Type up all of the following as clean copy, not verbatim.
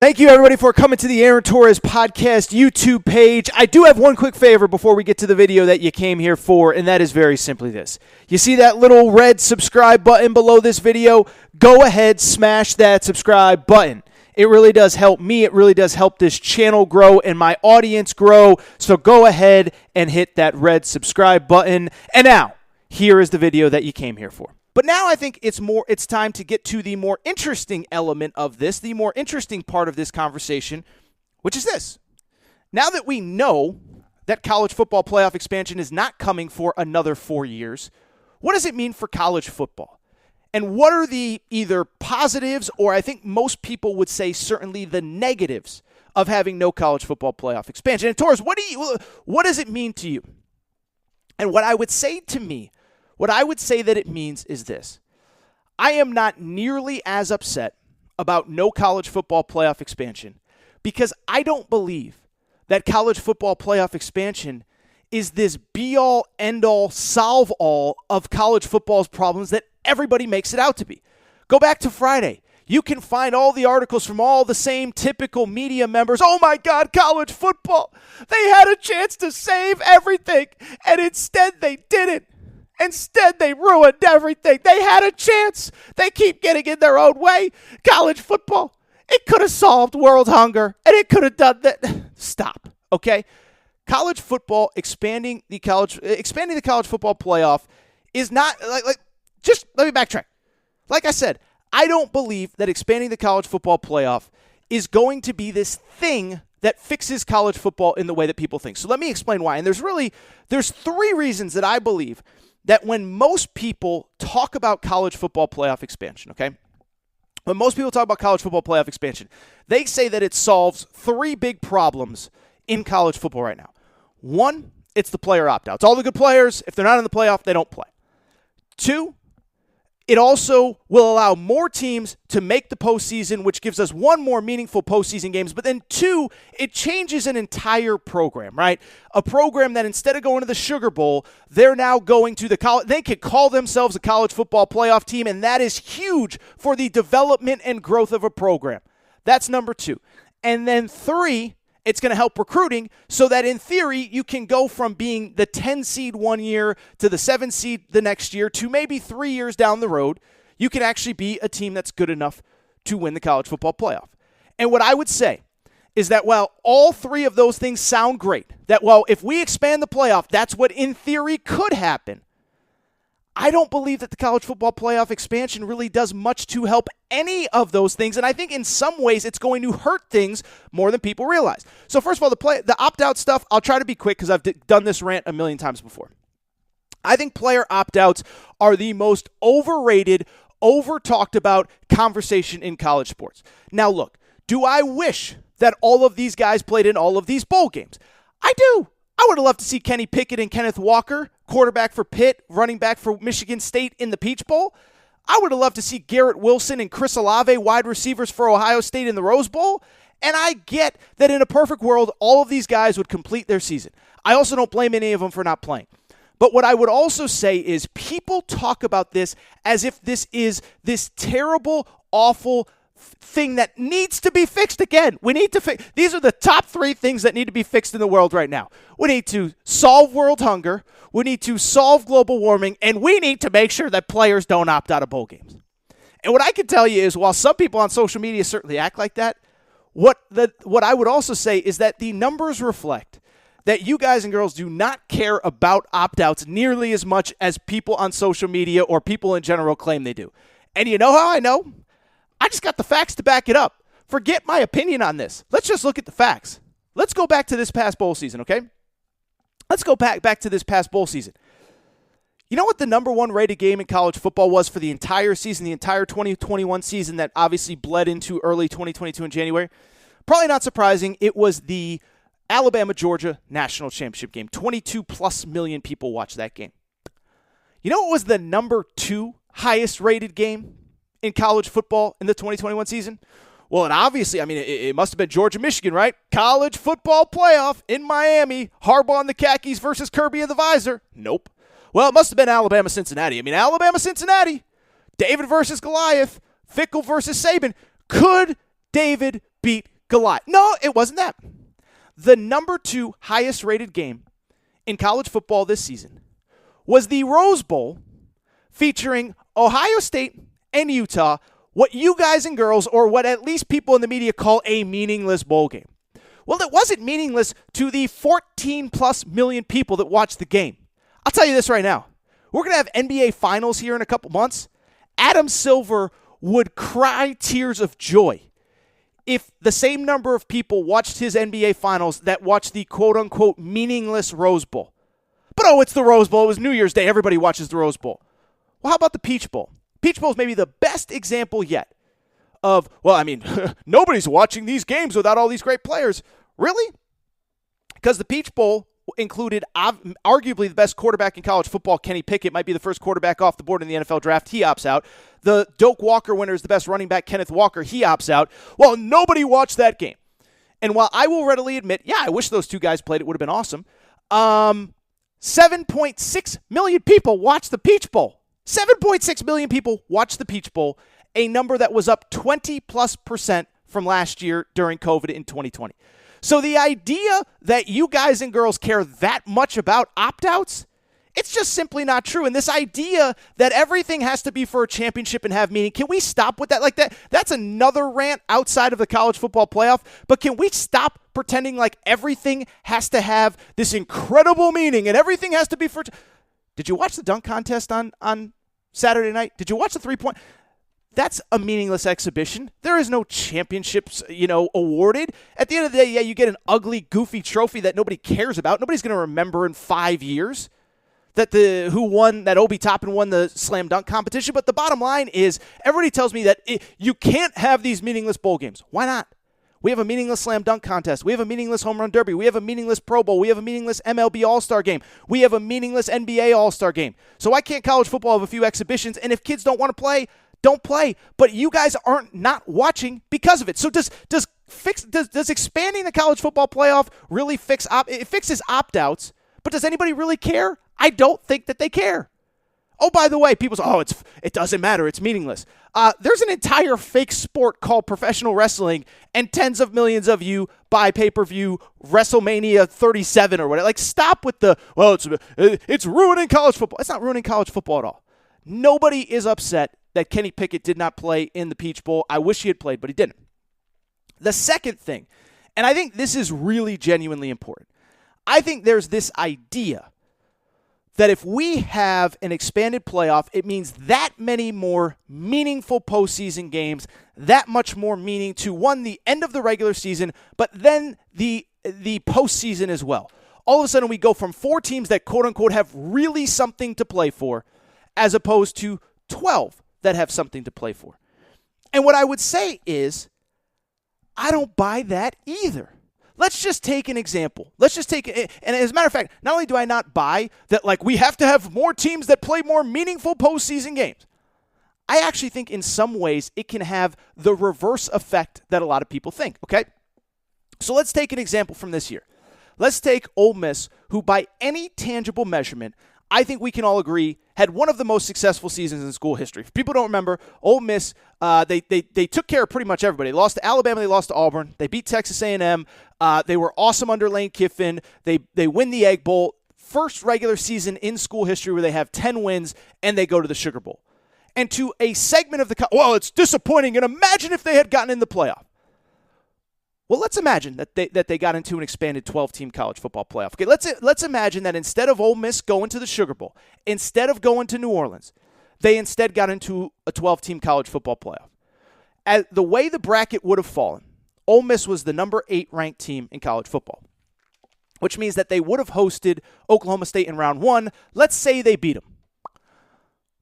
Thank you, everybody, for coming to the Aaron Torres Podcast YouTube page. I do have one quick favor before we get to the video that you came here for, and that is very simply this. You see that little red subscribe button below this video? Go ahead, smash that subscribe button. It really does help me. It really does help this channel grow and my audience grow. So go ahead and hit that red subscribe button. And now, here is the video that you came here for. But now I think it's time to get to the more interesting element of this, the more interesting part of this conversation, which is this. Now that we know that college football playoff expansion is not coming for another 4 years, what does it mean for college football? And what are the either positives, or I think most people would say certainly the negatives of having no college football playoff expansion? And Torres, what does it mean to you? And what I would say that it means is this. I am not nearly as upset about no college football playoff expansion because I don't believe that college football playoff expansion is this be-all, end-all, solve-all of college football's problems that everybody makes it out to be. Go back to Friday. You can find all the articles from all the same typical media members. Oh my God, college football. They had a chance to save everything, and instead they didn't. Instead, they ruined everything. They had a chance. They keep getting in their own way. College football, it could have solved world hunger, and it could have done that. Stop, okay? College football, expanding the college football playoff is not, just let me backtrack. Like I said, I don't believe that expanding the college football playoff is going to be this thing that fixes college football in the way that people think. So let me explain why. And there's three reasons that I believe that when most people talk about college football playoff expansion, okay? When most people talk about college football playoff expansion, they say that it solves three big problems in college football right now. One, it's the player opt-outs. All the good players, if they're not in the playoff, they don't play. Two, it also will allow more teams to make the postseason, which gives us one more meaningful postseason games. But then two, it changes an entire program, right? A program that instead of going to the Sugar Bowl, they're now going to the college. They could call themselves a college football playoff team, and that is huge for the development and growth of a program. That's number two. And then three, it's going to help recruiting so that in theory you can go from being the 10 seed 1 year to the 7 seed the next year to maybe 3 years down the road. You can actually be a team that's good enough to win the college football playoff. And what I would say is that while all three of those things sound great, that while if we expand the playoff, that's what in theory could happen, I don't believe that the college football playoff expansion really does much to help any of those things. And I think in some ways it's going to hurt things more than people realize. So first of all, the opt-out stuff, I'll try to be quick because I've done this rant a million times before. I think player opt-outs are the most overrated, over-talked about conversation in college sports. Now look, do I wish that all of these guys played in all of these bowl games? I do. I would have loved to see Kenny Pickett and Kenneth Walker, quarterback for Pitt, running back for Michigan State in the Peach Bowl. I would have loved to see Garrett Wilson and Chris Olave, wide receivers for Ohio State in the Rose Bowl. And I get that in a perfect world, all of these guys would complete their season. I also don't blame any of them for not playing. But what I would also say is people talk about this as if this is this terrible, awful thing that needs to be fixed again. We need to fix. These are the top three things that need to be fixed in the world right now. We need to solve world hunger. We need to solve global warming, and we need to make sure that players don't opt out of bowl games. And what I can tell you is, while some people on social media certainly act like that, what I would also say is that the numbers reflect that you guys and girls do not care about opt-outs nearly as much as people on social media or people in general claim they do. And you know how I know? I just got the facts to back it up. Forget my opinion on this. Let's just look at the facts. Let's go back to this past bowl season, okay? Let's go back to this past bowl season. You know what the number one rated game in college football was for the entire season, the entire 2021 season that obviously bled into early 2022 in January? Probably not surprising. It was the Alabama-Georgia national championship game. 22+ million people watched that game. You know what was the number two highest rated game in college football in the 2021 season? Well, it obviously, it must have been Georgia-Michigan, right? College football playoff in Miami. Harbaugh and the Khakis versus Kirby and the Visor. Nope. Well, it must have been Alabama-Cincinnati. Alabama-Cincinnati. David versus Goliath. Fickle versus Saban. Could David beat Goliath. No, it wasn't that. The number 2 highest rated game in college football this season was the Rose Bowl featuring Ohio State and Utah, what you guys and girls, or what at least people in the media call a meaningless bowl game. Well, it wasn't meaningless to the 14+ million people that watched the game. I'll tell you this right now. We're going to have NBA Finals here in a couple months. Adam Silver would cry tears of joy if the same number of people watched his NBA Finals that watched the quote-unquote meaningless Rose Bowl. But it's the Rose Bowl. It was New Year's Day. Everybody watches the Rose Bowl. Well, how about the Peach Bowl? Peach Bowl is maybe the best example yet of, nobody's watching these games without all these great players. Really? Because the Peach Bowl included arguably the best quarterback in college football, Kenny Pickett, might be the first quarterback off the board in the NFL draft. He opts out. The Doak Walker winner is the best running back, Kenneth Walker. He opts out. Well, nobody watched that game. And while I will readily admit, I wish those two guys played. It would have been awesome. 7.6 million people watched the Peach Bowl. 7.6 million people watched the Peach Bowl, a number that was up 20+% from last year during COVID in 2020. So the idea that you guys and girls care that much about opt-outs, it's just simply not true. And this idea that everything has to be for a championship and have meaning, can we stop with that? Like that's another rant outside of the college football playoff. But can we stop pretending like everything has to have this incredible meaning and everything has to be for... Did you watch the dunk contest on Saturday night? Did you watch the three-point... That's a meaningless exhibition. There is no championships, awarded. At the end of the day, you get an ugly, goofy trophy that nobody cares about. Nobody's going to remember in 5 years that Obi Toppin won the slam dunk competition. But the bottom line is, everybody tells me that you can't have these meaningless bowl games. Why not? We have a meaningless slam dunk contest. We have a meaningless home run derby. We have a meaningless Pro Bowl. We have a meaningless MLB All-Star game. We have a meaningless NBA All-Star game. So why can't college football have a few exhibitions? And if kids don't want to play, don't play. But you guys aren't not watching because of it. So does expanding the college football playoff really fix it fixes opt-outs, but does anybody really care? I don't think that they care. Oh, by the way, people say, it doesn't matter. It's meaningless. There's an entire fake sport called professional wrestling, and tens of millions of you buy pay-per-view WrestleMania 37 or whatever. Like, stop with it's ruining college football. It's not ruining college football at all. Nobody is upset that Kenny Pickett did not play in the Peach Bowl. I wish he had played, but he didn't. The second thing, and I think this is really genuinely important, I think there's this idea that if we have an expanded playoff, it means that many more meaningful postseason games, that much more meaning to, one, the end of the regular season, but then the postseason as well. All of a sudden, we go from 4 teams that, quote-unquote, have really something to play for, as opposed to 12 that have something to play for. And what I would say is, I don't buy that either. Let's just take an example. And as a matter of fact, not only do I not buy that, we have to have more teams that play more meaningful postseason games, I actually think in some ways it can have the reverse effect that a lot of people think, okay? So let's take an example from this year. Let's take Ole Miss, who by any tangible measurement, I think we can all agree, had one of the most successful seasons in school history. If people don't remember, Ole Miss, they took care of pretty much everybody. They lost to Alabama, they lost to Auburn, they beat Texas A&M. They were awesome under Lane Kiffin. They win the Egg Bowl. First regular season in school history where they have 10 wins, and they go to the Sugar Bowl. And to a segment of it's disappointing, and imagine if they had gotten in the playoff. Well, let's imagine that they got into an expanded 12-team college football playoff. Okay, let's imagine that instead of Ole Miss going to the Sugar Bowl, instead of going to New Orleans, they instead got into a 12-team college football playoff. As the way the bracket would have fallen, Ole Miss was the number 8 ranked team in college football, which means that they would have hosted Oklahoma State in round 1. Let's say they beat them.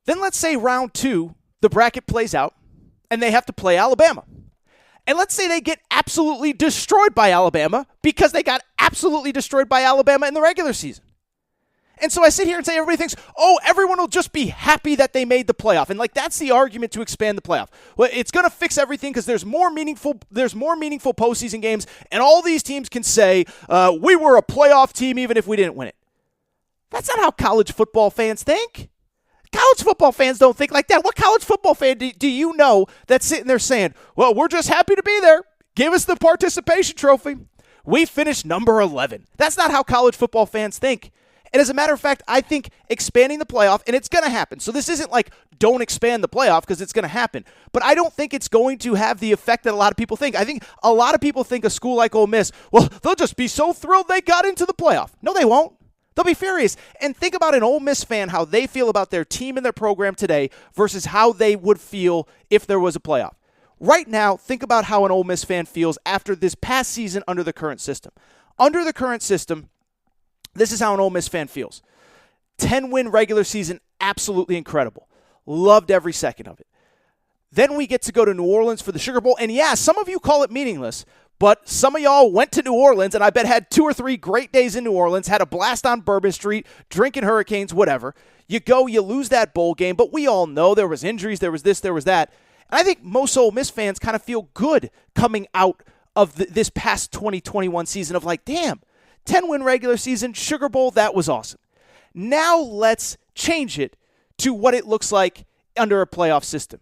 Then let's say round 2, the bracket plays out, and they have to play Alabama. And let's say they get absolutely destroyed by Alabama because they got absolutely destroyed by Alabama in the regular season. And so I sit here and say everybody thinks, everyone will just be happy that they made the playoff. And that's the argument to expand the playoff. Well, it's going to fix everything because there's more meaningful postseason games, and all these teams can say, we were a playoff team even if we didn't win it. That's not how college football fans think. College football fans don't think like that. What college football fan do you know that's sitting there saying, well, we're just happy to be there. Give us the participation trophy. We finished number 11. That's not how college football fans think. And as a matter of fact, I think expanding the playoff, and it's going to happen. So this isn't like don't expand the playoff because it's going to happen. But I don't think it's going to have the effect that a lot of people think. I think a lot of people think a school like Ole Miss, well, they'll just be so thrilled they got into the playoff. No, they won't. They'll be furious. And think about an Ole Miss fan, how they feel about their team and their program today versus how they would feel if there was a playoff. Right now, think about how an Ole Miss fan feels after this past season under the current system. Under the current system, this is how an Ole Miss fan feels. 10-win regular season, absolutely incredible. Loved every second of it. Then we get to go to New Orleans for the Sugar Bowl. And yeah, some of you call it meaningless, but some of y'all went to New Orleans and I bet had 2 or 3 great days in New Orleans, had a blast on Bourbon Street, drinking Hurricanes, whatever. You go, you lose that bowl game, but we all know there was injuries, there was this, there was that. And I think most Ole Miss fans kind of feel good coming out of this past 2021 season of like, damn, 10-win regular season, Sugar Bowl, that was awesome. Now let's change it to what it looks like under a playoff system.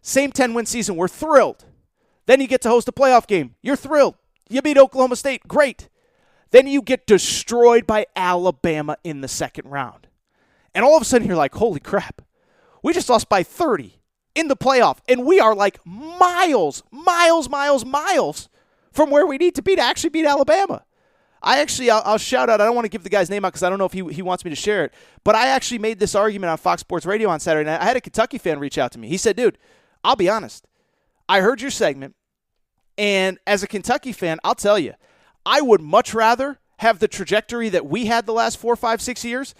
Same 10-win season, we're thrilled. Then you get to host a playoff game. You're thrilled. You beat Oklahoma State, great. Then you get destroyed by Alabama in the second round. And all of a sudden you're like, holy crap, we just lost by 30 in the playoff. And we are like miles from where we need to be to actually beat Alabama. I'll shout out, I don't want to give the guy's name out because I don't know if he wants me to share it, but I actually made this argument on Fox Sports Radio on Saturday night. I had a Kentucky fan reach out to me. He said, dude, I'll be honest. I heard your segment, and as a Kentucky fan, I'll tell you, I would much rather have the trajectory that we had the last 4, 5, 6 years,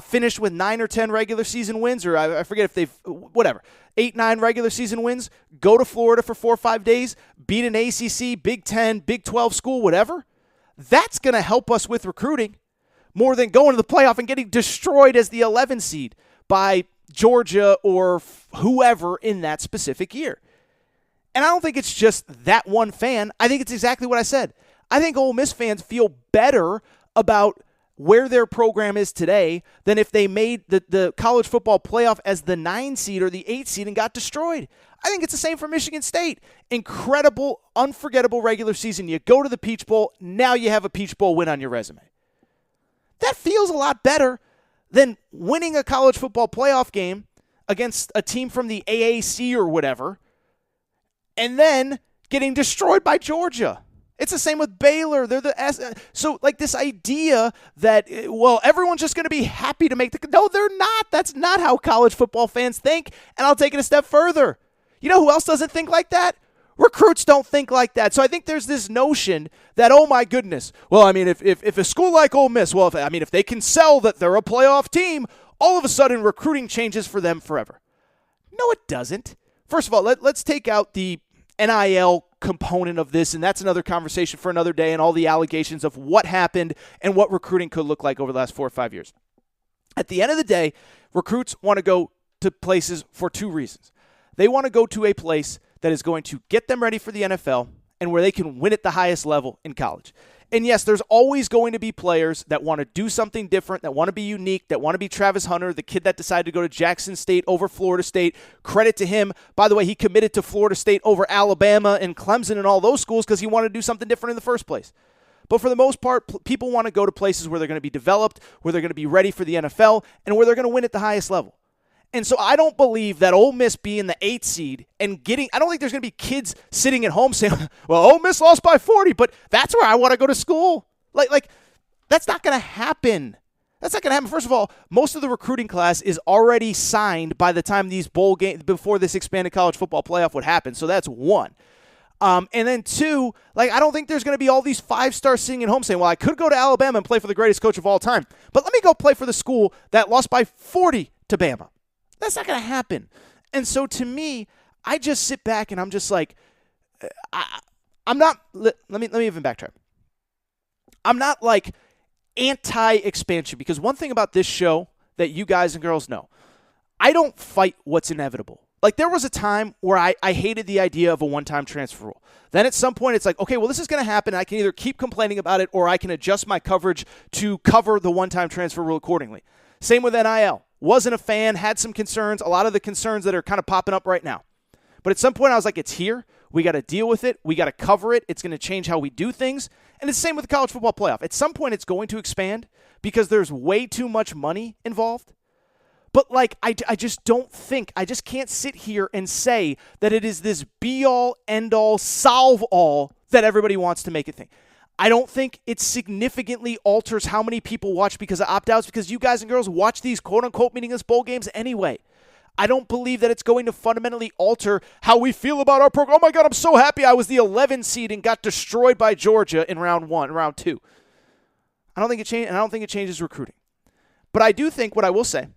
finished with 9 or 10 regular season wins, or I forget if they've, whatever, 8, 9 regular season wins, go to Florida for 4 or 5 days, beat an ACC, Big 10, Big 12 school, whatever. That's going to help us with recruiting more than going to the playoff and getting destroyed as the 11 seed by Georgia or whoever in that specific year. And I don't think it's just that one fan. I think it's exactly what I said. I think Ole Miss fans feel better about where their program is today than if they made the college football playoff as the 9 seed or the 8 seed and got destroyed. I think it's the same for Michigan State. Incredible, unforgettable regular season. You go to the Peach Bowl, now you have a Peach Bowl win on your resume. That feels a lot better than winning a college football playoff game against a team from the AAC or whatever, and then getting destroyed by Georgia. It's the same with Baylor. They're the so like this idea that, well, everyone's just going to be happy to make the – no, they're not. That's not how college football fans think, and I'll take it a step further. You know who else doesn't think like that? Recruits don't think like that. So I think there's this notion that, oh my goodness, well, I mean, if a school like Ole Miss, well, if they can sell that they're a playoff team, all of a sudden recruiting changes for them forever. No, it doesn't. First of all, let's take out the NIL component of this, and that's another conversation for another day, and all the allegations of what happened and what recruiting could look like over the last 4 or 5 years. At the end of the day, recruits want to go to places for 2 reasons. They want to go to a place that is going to get them ready for the NFL and where they can win at the highest level in college. And yes, there's always going to be players that want to do something different, that want to be unique, that want to be Travis Hunter, the kid that decided to go to Jackson State over Florida State. Credit to him. By the way, he committed to Florida State over Alabama and Clemson and all those schools because he wanted to do something different in the first place. But for the most part, people want to go to places where they're going to be developed, where they're going to be ready for the NFL, and where they're going to win at the highest level. And so I don't believe that Ole Miss being the 8th seed and getting – I don't think there's going to be kids sitting at home saying, well, Ole Miss lost by 40, but that's where I want to go to school. Like that's not going to happen. That's not going to happen. First of all, most of the recruiting class is already signed by the time these bowl games – before this expanded college football playoff would happen. So that's one. And then 2, I don't think there's going to be all these 5-stars sitting at home saying, well, I could go to Alabama and play for the greatest coach of all time, but let me go play for the school that lost by 40 to Bama. That's not going to happen. And so to me, I just sit back and I'm just like, I'm not, let me even backtrack. I'm not like anti-expansion, because one thing about this show that you guys and girls know, I don't fight what's inevitable. Like there was a time where I hated the idea of a one-time transfer rule. Then at some point it's like, okay, well this is going to happen. I can either keep complaining about it or I can adjust my coverage to cover the one-time transfer rule accordingly. Same with NIL. Wasn't a fan, had some concerns, a lot of the concerns that are kind of popping up right now. But at some point I was like, it's here. We got to deal with it. We got to cover it. It's going to change how we do things. And it's the same with the college football playoff. At some point, it's going to expand because there's way too much money involved. But, like, I just don't think, I just can't sit here and say that it is this be-all, end-all, solve-all that everybody wants to make it think. I don't think it significantly alters how many people watch because of opt-outs, because you guys and girls watch these quote-unquote meaningless bowl games anyway. I don't believe that it's going to fundamentally alter how we feel about our program. Oh, my God, I'm so happy I was the 11 seed and got destroyed by Georgia in round 2. I don't think it changed, and I don't think it changes recruiting. But I do think, what I will say,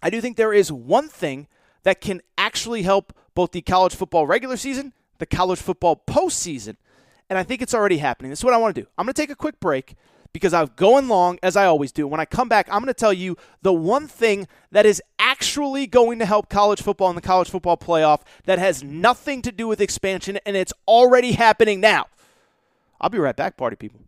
I do think there is one thing that can actually help both the college football regular season, the college football postseason, and I think it's already happening. This is what I want to do. I'm going to take a quick break because I'm going long, as I always do. When I come back, I'm going to tell you the one thing that is actually going to help college football and the college football playoff that has nothing to do with expansion, and it's already happening now. I'll be right back, party people.